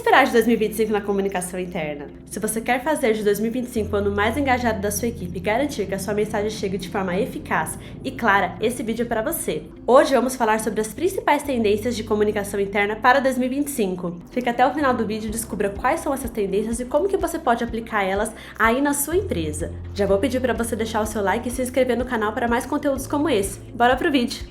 esperar de 2025 na comunicação interna? Se você quer fazer de 2025 o ano mais engajado da sua equipe e garantir que a sua mensagem chegue de forma eficaz e clara, esse vídeo é para você. Hoje vamos falar sobre as principais tendências de comunicação interna para 2025. Fica até o final do vídeo e descubra quais são essas tendências e como que você pode aplicar elas aí na sua empresa. Já vou pedir para você deixar o seu like e se inscrever no canal para mais conteúdos como esse. Bora pro vídeo!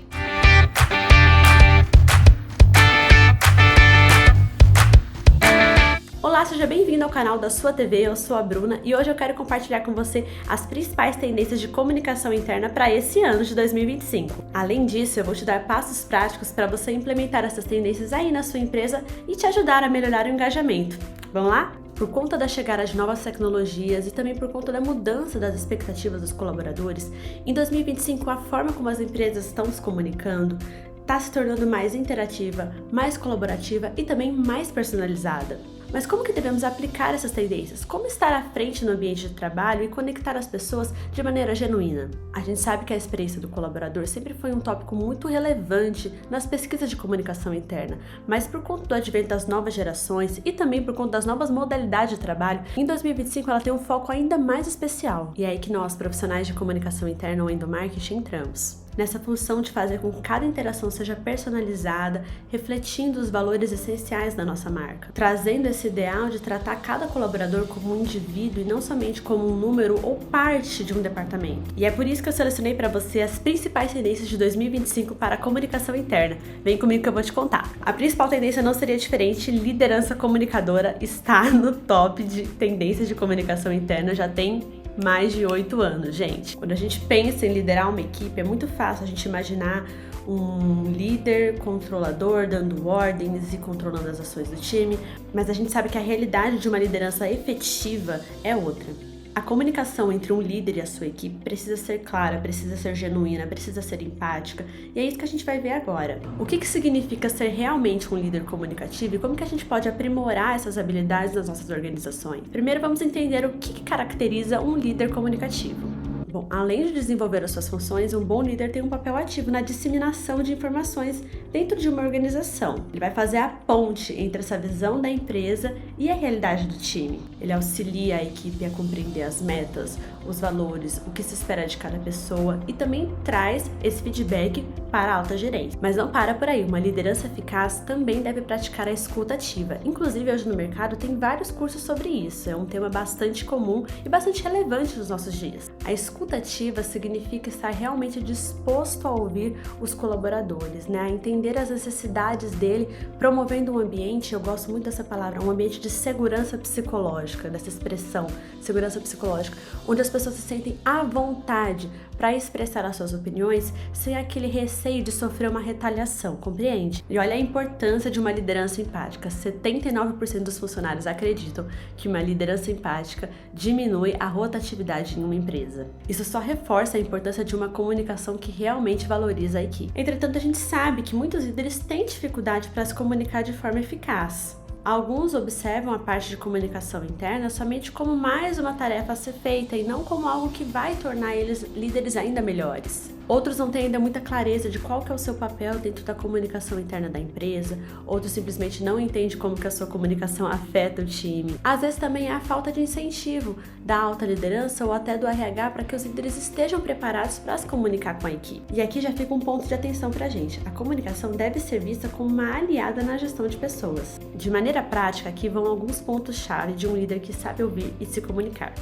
Olá, seja bem-vindo ao canal da Sua TV, eu sou a Bruna e hoje eu quero compartilhar com você as principais tendências de comunicação interna para esse ano de 2025. Além disso, eu vou te dar passos práticos para você implementar essas tendências aí na sua empresa e te ajudar a melhorar o engajamento. Vamos lá? Por conta da chegada de novas tecnologias e também por conta da mudança das expectativas dos colaboradores, em 2025 a forma como as empresas estão se comunicando está se tornando mais interativa, mais colaborativa e também mais personalizada. Mas como que devemos aplicar essas tendências? Como estar à frente no ambiente de trabalho e conectar as pessoas de maneira genuína? A gente sabe que a experiência do colaborador sempre foi um tópico muito relevante nas pesquisas de comunicação interna, mas por conta do advento das novas gerações e também por conta das novas modalidades de trabalho, em 2025 ela tem um foco ainda mais especial. E é aí que nós, profissionais de comunicação interna ou endomarketing, entramos nessa função de fazer com que cada interação seja personalizada, refletindo os valores essenciais da nossa marca, trazendo esse ideal de tratar cada colaborador como um indivíduo e não somente como um número ou parte de um departamento. E é por isso que eu selecionei para você as principais tendências de 2025 para a comunicação interna. Vem comigo que eu vou te contar. A principal tendência não seria diferente, liderança comunicadora está no top de tendências de comunicação interna, já tem mais de 8 anos, gente. Quando a gente pensa em liderar uma equipe, é muito fácil a gente imaginar um líder controlador dando ordens e controlando as ações do time, mas a gente sabe que a realidade de uma liderança efetiva é outra. A comunicação entre um líder e a sua equipe precisa ser clara, precisa ser genuína, precisa ser empática, e é isso que a gente vai ver agora. O que significa ser realmente um líder comunicativo e como que a gente pode aprimorar essas habilidades nas nossas organizações? Primeiro vamos entender o que caracteriza um líder comunicativo. Bom, além de desenvolver as suas funções, um bom líder tem um papel ativo na disseminação de informações dentro de uma organização. Ele vai fazer a ponte entre essa visão da empresa e a realidade do time. Ele auxilia a equipe a compreender as metas, os valores, o que se espera de cada pessoa e também traz esse feedback para a alta gerência. Mas não para por aí, uma liderança eficaz também deve praticar a escuta ativa. Inclusive, hoje no mercado tem vários cursos sobre isso, é um tema bastante comum e bastante relevante nos nossos dias. A escuta ativa significa estar realmente disposto a ouvir os colaboradores, né? A entender as necessidades dele, promovendo um ambiente, eu gosto muito dessa palavra, um ambiente de segurança psicológica, dessa expressão, segurança psicológica, onde as pessoas se sentem à vontade para expressar as suas opiniões sem aquele receio de sofrer uma retaliação, compreende? E olha a importância de uma liderança empática. 79% dos funcionários acreditam que uma liderança empática diminui a rotatividade em uma empresa. Isso só reforça a importância de uma comunicação que realmente valoriza a equipe. Entretanto, a gente sabe que muitos líderes têm dificuldade para se comunicar de forma eficaz. Alguns observam a parte de comunicação interna somente como mais uma tarefa a ser feita e não como algo que vai tornar eles líderes ainda melhores. Outros não têm ainda muita clareza de qual que é o seu papel dentro da comunicação interna da empresa, outros simplesmente não entendem como que a sua comunicação afeta o time. Às vezes também há a falta de incentivo da alta liderança ou até do RH para que os líderes estejam preparados para se comunicar com a equipe. E aqui já fica um ponto de atenção pra gente. A comunicação deve ser vista como uma aliada na gestão de pessoas. De maneira prática, aqui vão alguns pontos-chave de um líder que sabe ouvir e se comunicar.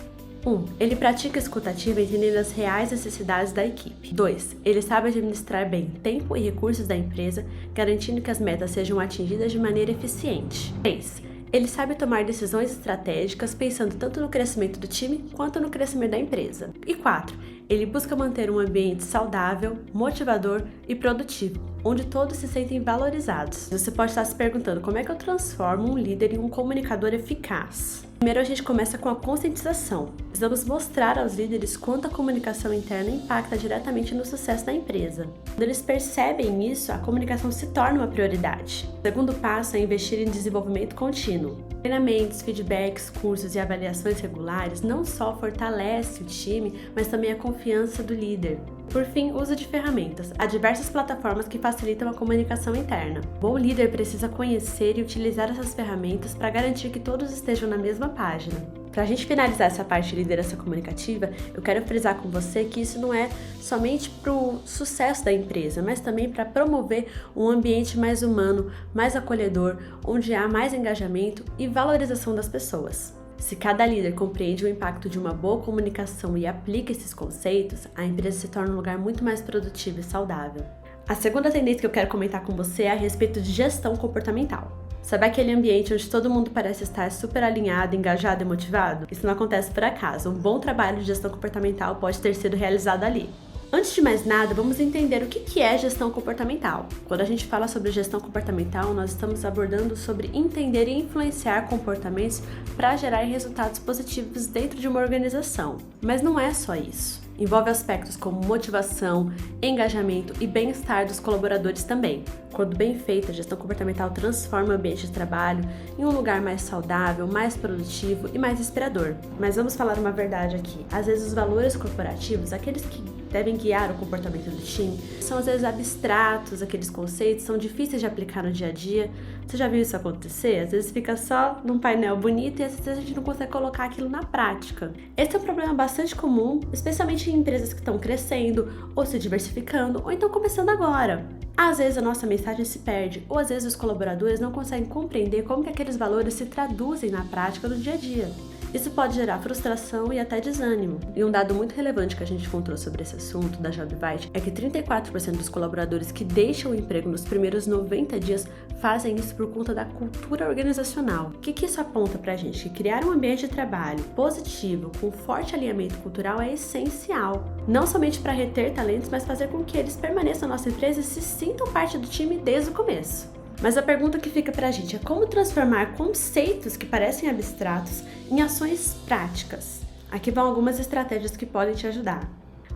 1. Ele pratica a escuta ativa entendendo as reais necessidades da equipe. 2. Ele sabe administrar bem tempo e recursos da empresa, garantindo que as metas sejam atingidas de maneira eficiente. 3. Ele sabe tomar decisões estratégicas pensando tanto no crescimento do time quanto no crescimento da empresa. E 4. Ele busca manter um ambiente saudável, motivador e produtivo, onde todos se sentem valorizados. Você pode estar se perguntando como é que eu transformo um líder em um comunicador eficaz? Primeiro a gente começa com a conscientização. Precisamos mostrar aos líderes quanto a comunicação interna impacta diretamente no sucesso da empresa. Quando eles percebem isso, a comunicação se torna uma prioridade. O segundo passo é investir em desenvolvimento contínuo. Treinamentos, feedbacks, cursos e avaliações regulares não só fortalecem o time, mas também a confiança do líder. Por fim, uso de ferramentas. Há diversas plataformas que facilitam a comunicação interna. O bom líder precisa conhecer e utilizar essas ferramentas para garantir que todos estejam na mesma página. Para a gente finalizar essa parte de liderança comunicativa, eu quero frisar com você que isso não é somente para o sucesso da empresa, mas também para promover um ambiente mais humano, mais acolhedor, onde há mais engajamento e valorização das pessoas. Se cada líder compreende o impacto de uma boa comunicação e aplica esses conceitos, a empresa se torna um lugar muito mais produtivo e saudável. A segunda tendência que eu quero comentar com você é a respeito de gestão comportamental. Sabe aquele ambiente onde todo mundo parece estar super alinhado, engajado e motivado? Isso não acontece por acaso. Um bom trabalho de gestão comportamental pode ter sido realizado ali. Antes de mais nada, vamos entender o que é gestão comportamental. Quando a gente fala sobre gestão comportamental, nós estamos abordando sobre entender e influenciar comportamentos para gerar resultados positivos dentro de uma organização. Mas não é só isso. Envolve aspectos como motivação, engajamento e bem-estar dos colaboradores também. Quando bem feita, a gestão comportamental transforma o ambiente de trabalho em um lugar mais saudável, mais produtivo e mais inspirador. Mas vamos falar uma verdade aqui. Às vezes os valores corporativos, aqueles que devem guiar o comportamento do time, são às vezes abstratos, aqueles conceitos são difíceis de aplicar no dia a dia. Você já viu isso acontecer? Às vezes fica só num painel bonito e às vezes a gente não consegue colocar aquilo na prática. Esse é um problema bastante comum, especialmente em empresas que estão crescendo, ou se diversificando, ou então começando agora. Às vezes a nossa mensagem se perde, ou às vezes os colaboradores não conseguem compreender como que aqueles valores se traduzem na prática no dia a dia. Isso pode gerar frustração e até desânimo. E um dado muito relevante que a gente encontrou sobre esse assunto da JobVite é que 34% dos colaboradores que deixam o emprego nos primeiros 90 dias fazem isso por conta da cultura organizacional. O que isso aponta pra gente? Que criar um ambiente de trabalho positivo, com forte alinhamento cultural é essencial. Não somente para reter talentos, mas fazer com que eles permaneçam na nossa empresa e se sintam parte do time desde o começo. Mas a pergunta que fica pra gente é como transformar conceitos que parecem abstratos em ações práticas. Aqui vão algumas estratégias que podem te ajudar.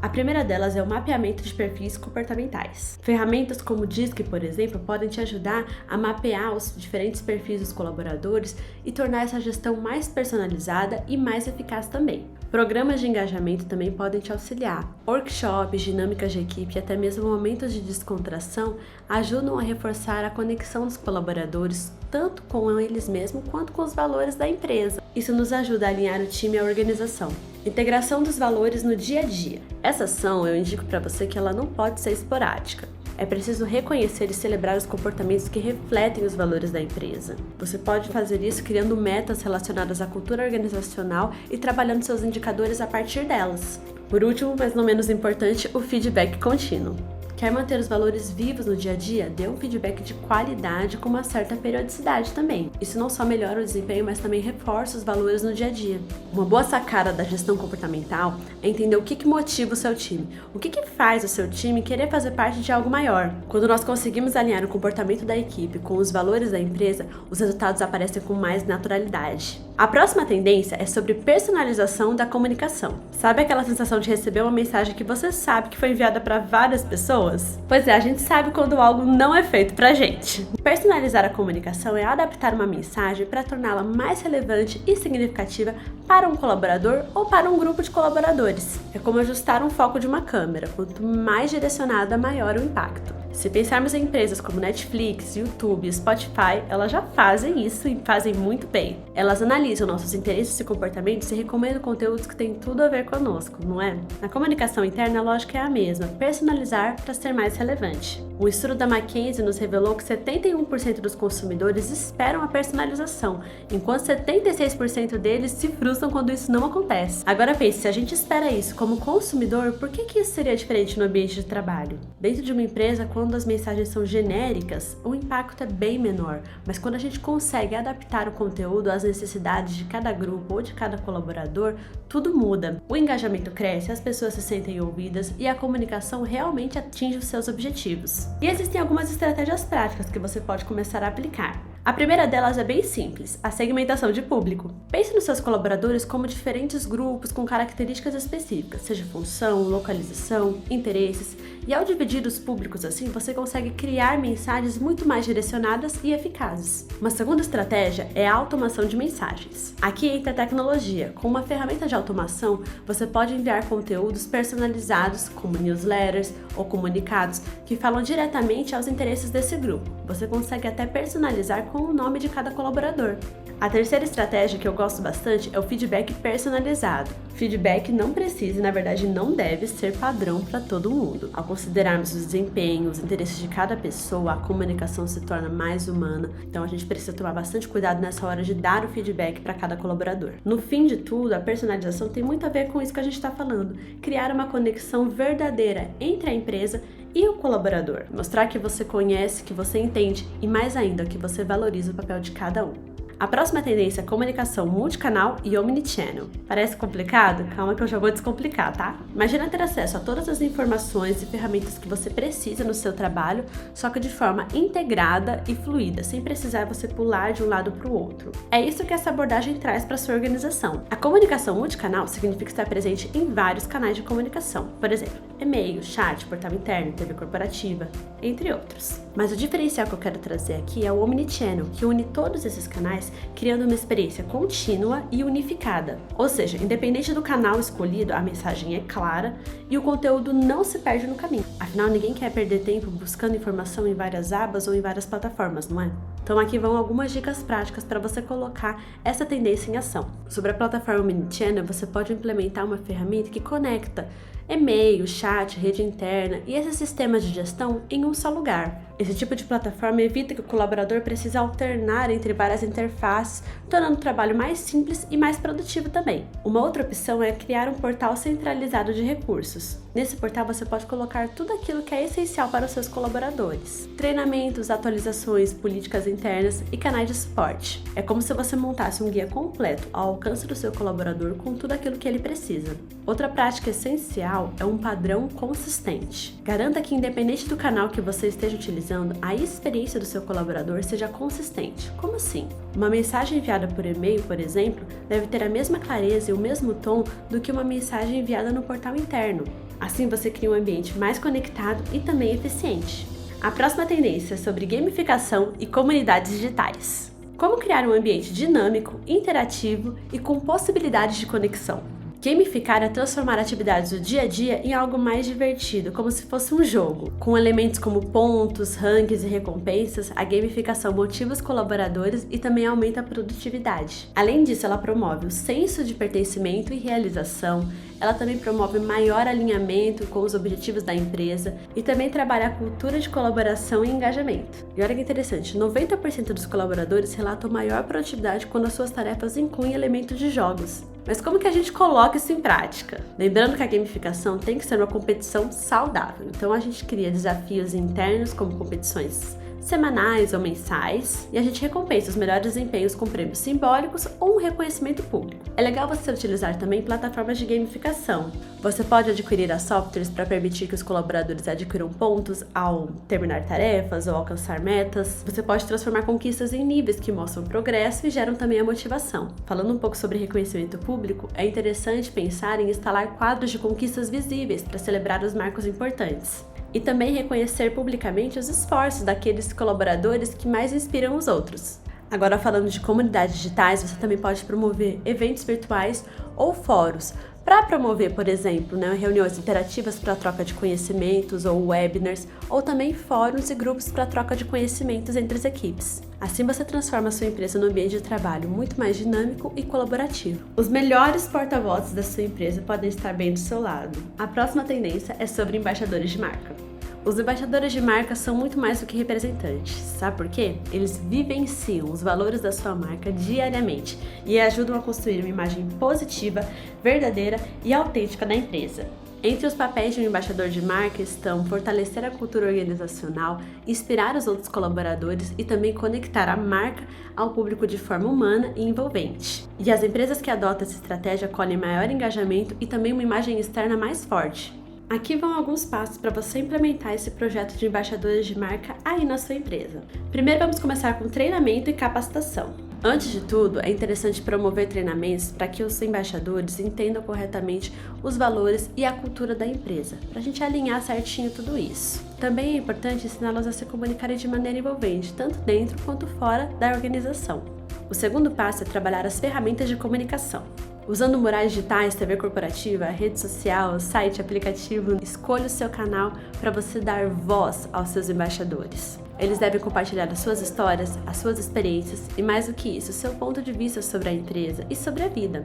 A primeira delas é o mapeamento de perfis comportamentais. Ferramentas como o DISC, por exemplo, podem te ajudar a mapear os diferentes perfis dos colaboradores e tornar essa gestão mais personalizada e mais eficaz também. Programas de engajamento também podem te auxiliar. Workshops, dinâmicas de equipe e até mesmo momentos de descontração ajudam a reforçar a conexão dos colaboradores, tanto com eles mesmos quanto com os valores da empresa. Isso nos ajuda a alinhar o time e a organização. Integração dos valores no dia a dia. Essa ação, eu indico para você que ela não pode ser esporádica. É preciso reconhecer e celebrar os comportamentos que refletem os valores da empresa. Você pode fazer isso criando metas relacionadas à cultura organizacional e trabalhando seus indicadores a partir delas. Por último, mas não menos importante, o feedback contínuo. Quer manter os valores vivos no dia a dia? Dê um feedback de qualidade com uma certa periodicidade também. Isso não só melhora o desempenho, mas também reforça os valores no dia a dia. Uma boa sacada da gestão comportamental é entender o que motiva o seu time. O que faz o seu time querer fazer parte de algo maior. Quando nós conseguimos alinhar o comportamento da equipe com os valores da empresa, os resultados aparecem com mais naturalidade. A próxima tendência é sobre personalização da comunicação. Sabe aquela sensação de receber uma mensagem que você sabe que foi enviada para várias pessoas? Pois é, a gente sabe quando algo não é feito pra gente. Personalizar a comunicação é adaptar uma mensagem para torná-la mais relevante e significativa para um colaborador ou para um grupo de colaboradores. É como ajustar um foco de uma câmera. Quanto mais direcionada, maior o impacto. Se pensarmos em empresas como Netflix, YouTube e Spotify, elas já fazem isso e fazem muito bem. Elas analisam nossos interesses e comportamentos e recomendam conteúdos que têm tudo a ver conosco, não é? Na comunicação interna, a lógica é a mesma, personalizar para ser mais relevante. Um estudo da McKinsey nos revelou que 71% dos consumidores esperam a personalização, enquanto 76% deles se frustram quando isso não acontece. Agora pense, se a gente espera isso como consumidor, por que isso seria diferente no ambiente de trabalho? Dentro de uma empresa, quando as mensagens são genéricas, o impacto é bem menor, mas quando a gente consegue adaptar o conteúdo às necessidades de cada grupo ou de cada colaborador, tudo muda. O engajamento cresce, as pessoas se sentem ouvidas e a comunicação realmente atinge os seus objetivos. E existem algumas estratégias práticas que você pode começar a aplicar. A A primeira delas é bem simples, a segmentação de público. Pense nos seus colaboradores como diferentes grupos com características específicas, seja função, localização, interesses, e ao dividir os públicos assim, você consegue criar mensagens muito mais direcionadas e eficazes. Uma segunda estratégia é a automação de mensagens. Aqui entra a tecnologia. Com uma ferramenta de automação, você pode enviar conteúdos personalizados, como newsletters ou comunicados, que falam diretamente aos interesses desse grupo. Você consegue até personalizar com o nome de cada colaborador. A terceira estratégia que eu gosto bastante é o feedback personalizado. Feedback não precisa e, na verdade, não deve ser padrão para todo mundo. Ao considerarmos o desempenho, os interesses de cada pessoa, a comunicação se torna mais humana. Então, a gente precisa tomar bastante cuidado nessa hora de dar o feedback para cada colaborador. No fim de tudo, a personalização tem muito a ver com isso que a gente está falando. Criar uma conexão verdadeira entre a empresa e o colaborador. Mostrar que você conhece, que você entende e, mais ainda, que você valoriza o papel de cada um. A próxima tendência é comunicação multicanal e omnichannel. Parece complicado? Calma que eu já vou descomplicar, tá? Imagina ter acesso a todas as informações e ferramentas que você precisa no seu trabalho, só que de forma integrada e fluida, sem precisar você pular de um lado para o outro. É isso que essa abordagem traz para sua organização. A comunicação multicanal significa estar presente em vários canais de comunicação, por exemplo, e-mail, chat, portal interno, TV corporativa, entre outros. Mas o diferencial que eu quero trazer aqui é o omnichannel, que une todos esses canais criando uma experiência contínua e unificada. Ou seja, independente do canal escolhido, a mensagem é clara e o conteúdo não se perde no caminho. Afinal, ninguém quer perder tempo buscando informação em várias abas ou em várias plataformas, não é? Então aqui vão algumas dicas práticas para você colocar essa tendência em ação. Sobre a plataforma Omnichannel, você pode implementar uma ferramenta que conecta e-mail, chat, rede interna e esses sistemas de gestão em um só lugar. Esse tipo de plataforma evita que o colaborador precise alternar entre várias interfaces, tornando o trabalho mais simples e mais produtivo também. Uma outra opção é criar um portal centralizado de recursos. Nesse portal você pode colocar tudo aquilo que é essencial para os seus colaboradores. Treinamentos, atualizações, políticas internas e canais de suporte. É como se você montasse um guia completo ao alcance do seu colaborador com tudo aquilo que ele precisa. Outra prática essencial é um padrão consistente. Garanta que, independente do canal que você esteja utilizando, a experiência do seu colaborador seja consistente. Como assim? Uma mensagem enviada por e-mail, por exemplo, deve ter a mesma clareza e o mesmo tom do que uma mensagem enviada no portal interno. Assim você cria um ambiente mais conectado e também eficiente. A próxima tendência é sobre gamificação e comunidades digitais. Como criar um ambiente dinâmico, interativo e com possibilidades de conexão. Gamificar é transformar atividades do dia a dia em algo mais divertido, como se fosse um jogo. Com elementos como pontos, rankings e recompensas, a gamificação motiva os colaboradores e também aumenta a produtividade. Além disso, ela promove o senso de pertencimento e realização, ela também promove maior alinhamento com os objetivos da empresa e também trabalha a cultura de colaboração e engajamento. E olha que interessante, 90% dos colaboradores relatam maior produtividade quando as suas tarefas incluem elementos de jogos. Mas como que a gente coloca isso em prática? Lembrando que a gamificação tem que ser uma competição saudável, então a gente cria desafios internos como competições semanais ou mensais, e a gente recompensa os melhores desempenhos com prêmios simbólicos ou um reconhecimento público. É legal você utilizar também plataformas de gamificação. Você pode adquirir as softwares para permitir que os colaboradores adquiram pontos ao terminar tarefas ou alcançar metas. Você pode transformar conquistas em níveis que mostram progresso e geram também a motivação. Falando um pouco sobre reconhecimento público, é interessante pensar em instalar quadros de conquistas visíveis para celebrar os marcos importantes. E também reconhecer publicamente os esforços daqueles colaboradores que mais inspiram os outros. Agora, falando de comunidades digitais, você também pode promover eventos virtuais ou fóruns para promover, por exemplo, reuniões interativas para troca de conhecimentos ou webinars, ou também fóruns e grupos para troca de conhecimentos entre as equipes. Assim você transforma a sua empresa num ambiente de trabalho muito mais dinâmico e colaborativo. Os melhores porta-vozes da sua empresa podem estar bem do seu lado. A próxima tendência é sobre embaixadores de marca. Os embaixadores de marca são muito mais do que representantes, sabe por quê? Eles vivenciam os valores da sua marca diariamente e ajudam a construir uma imagem positiva, verdadeira e autêntica da empresa. Entre os papéis de um embaixador de marca estão fortalecer a cultura organizacional, inspirar os outros colaboradores e também conectar a marca ao público de forma humana e envolvente. E as empresas que adotam essa estratégia colhem maior engajamento e também uma imagem externa mais forte. Aqui vão alguns passos para você implementar esse projeto de embaixadores de marca aí na sua empresa. Primeiro vamos começar com treinamento e capacitação. Antes de tudo, é interessante promover treinamentos para que os embaixadores entendam corretamente os valores e a cultura da empresa, para a gente alinhar certinho tudo isso. Também é importante ensiná-los a se comunicarem de maneira envolvente, tanto dentro quanto fora da organização. O segundo passo é trabalhar as ferramentas de comunicação. Usando murais digitais, TV corporativa, rede social, site, aplicativo, escolha o seu canal para você dar voz aos seus embaixadores. Eles devem compartilhar as suas histórias, as suas experiências e, mais do que isso, o seu ponto de vista sobre a empresa e sobre a vida.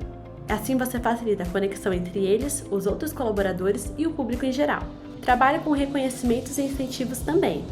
Assim você facilita a conexão entre eles, os outros colaboradores e o público em geral. Trabalhe com reconhecimentos e incentivos também.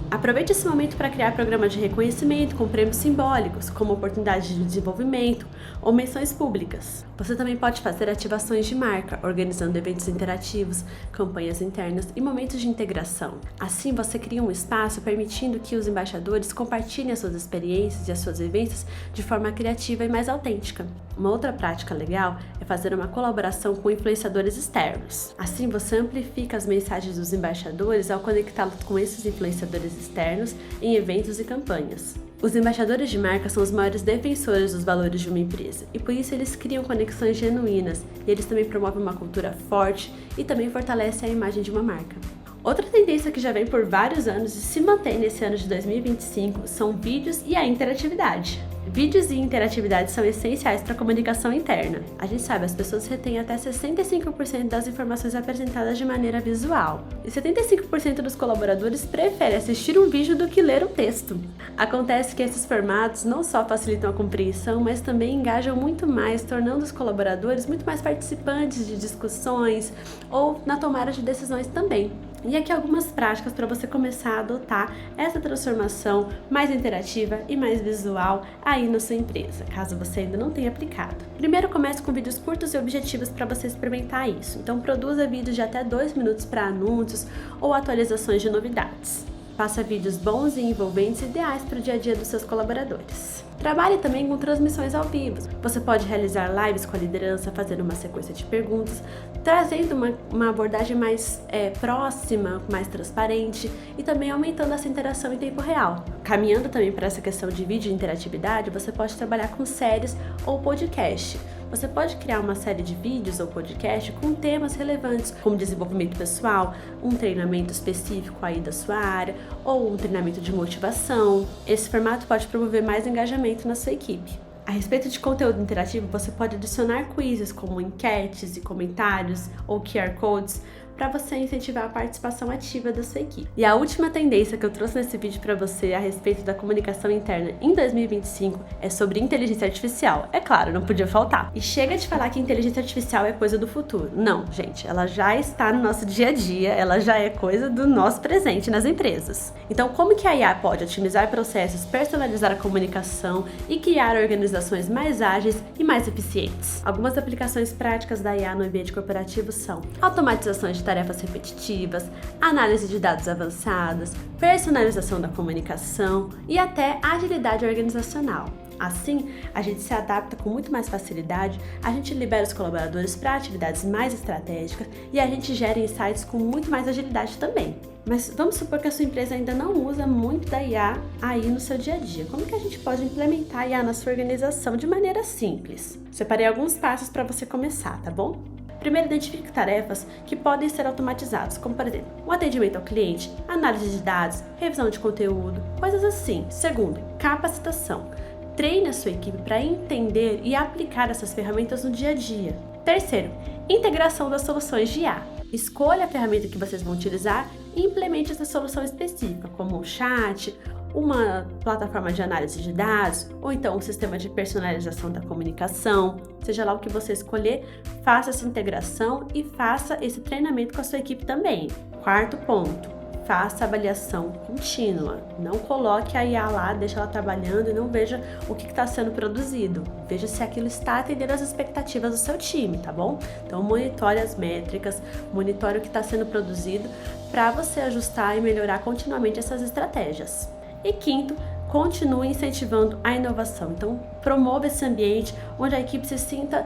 Aproveite esse momento para criar programas de reconhecimento com prêmios simbólicos, como oportunidades de desenvolvimento ou menções públicas. Você também pode fazer ativações de marca, organizando eventos interativos, campanhas internas e momentos de integração. Assim, você cria um espaço permitindo que os embaixadores compartilhem as suas experiências e as suas vivências de forma criativa e mais autêntica. Uma outra prática legal é fazer uma colaboração com influenciadores externos. Assim, você amplifica as mensagens dos embaixadores ao conectá-los com esses influenciadores externos em eventos e campanhas. Os embaixadores de marca são os maiores defensores dos valores de uma empresa e por isso eles criam conexões genuínas e eles também promovem uma cultura forte e também fortalecem a imagem de uma marca. Outra tendência que já vem por vários anos e se mantém nesse ano de 2025 são vídeos e a interatividade. Vídeos e interatividade são essenciais para a comunicação interna. A gente sabe, as pessoas retêm até 65% das informações apresentadas de maneira visual. E 75% dos colaboradores preferem assistir um vídeo do que ler um texto. Acontece que esses formatos não só facilitam a compreensão, mas também engajam muito mais, tornando os colaboradores muito mais participantes de discussões ou na tomada de decisões também. E aqui algumas práticas para você começar a adotar essa transformação mais interativa e mais visual aí na sua empresa, caso você ainda não tenha aplicado. Primeiro, comece com vídeos curtos e objetivos para você experimentar isso. Então, produza vídeos de até 2 minutos para anúncios ou atualizações de novidades. Faça vídeos bons e envolventes ideais para o dia a dia dos seus colaboradores. Trabalhe também com transmissões ao vivo. Você pode realizar lives com a liderança, fazendo uma sequência de perguntas, trazendo uma abordagem mais próxima, mais transparente e também aumentando essa interação em tempo real. Caminhando também para essa questão de vídeo e interatividade, você pode trabalhar com séries ou podcast. Você pode criar uma série de vídeos ou podcast com temas relevantes, como desenvolvimento pessoal, um treinamento específico aí da sua área, ou um treinamento de motivação. Esse formato pode promover mais engajamento na sua equipe. A respeito de conteúdo interativo, você pode adicionar quizzes como enquetes e comentários ou QR Codes para você incentivar a participação ativa da sua equipe. E a última tendência que eu trouxe nesse vídeo para você a respeito da comunicação interna em 2025 é sobre inteligência artificial. É claro, não podia faltar. E chega de falar que inteligência artificial é coisa do futuro. Não, gente, ela já está no nosso dia a dia, ela já é coisa do nosso presente nas empresas. Então, como que a IA pode otimizar processos, personalizar a comunicação e criar organizações mais ágeis e mais eficientes? Algumas aplicações práticas da IA no ambiente corporativo são automatizações de tarefas repetitivas, análise de dados avançadas, personalização da comunicação e até agilidade organizacional. Assim, a gente se adapta com muito mais facilidade, a gente libera os colaboradores para atividades mais estratégicas e a gente gera insights com muito mais agilidade também. Mas vamos supor que a sua empresa ainda não usa muito da IA aí no seu dia a dia. Como que a gente pode implementar a IA na sua organização de maneira simples? Separei alguns passos para você começar, tá bom? Primeiro, identifique tarefas que podem ser automatizadas, como por exemplo, o atendimento ao cliente, análise de dados, revisão de conteúdo, coisas assim. Segundo, capacitação. Treine a sua equipe para entender e aplicar essas ferramentas no dia a dia. Terceiro, integração das soluções de IA. Escolha a ferramenta que vocês vão utilizar e implemente essa solução específica, como um chat, uma plataforma de análise de dados, ou então um sistema de personalização da comunicação. Seja lá o que você escolher, faça essa integração e faça esse treinamento com a sua equipe também. Quarto ponto, faça avaliação contínua. Não coloque a IA lá, deixe ela trabalhando e não veja o que está sendo produzido. Veja se aquilo está atendendo às expectativas do seu time, tá bom? Então monitore as métricas, monitore o que está sendo produzido para você ajustar e melhorar continuamente essas estratégias. E quinto, continue incentivando a inovação. Então, promova esse ambiente onde a equipe se sinta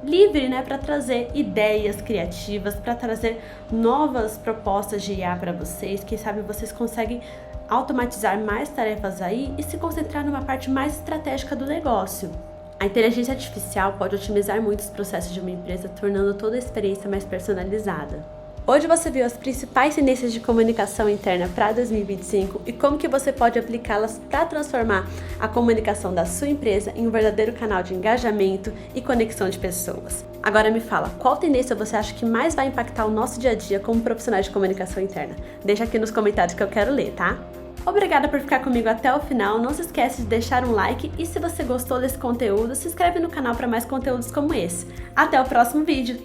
livre, né, para trazer ideias criativas, para trazer novas propostas de IA para vocês. Quem sabe vocês conseguem automatizar mais tarefas aí e se concentrar numa parte mais estratégica do negócio. A inteligência artificial pode otimizar muitos processos de uma empresa, tornando toda a experiência mais personalizada. Hoje você viu as principais tendências de comunicação interna para 2025 e como que você pode aplicá-las para transformar a comunicação da sua empresa em um verdadeiro canal de engajamento e conexão de pessoas. Agora me fala, qual tendência você acha que mais vai impactar o nosso dia a dia como profissionais de comunicação interna? Deixa aqui nos comentários que eu quero ler, tá? Obrigada por ficar comigo até o final, não se esquece de deixar um like e se você gostou desse conteúdo, se inscreve no canal para mais conteúdos como esse. Até o próximo vídeo!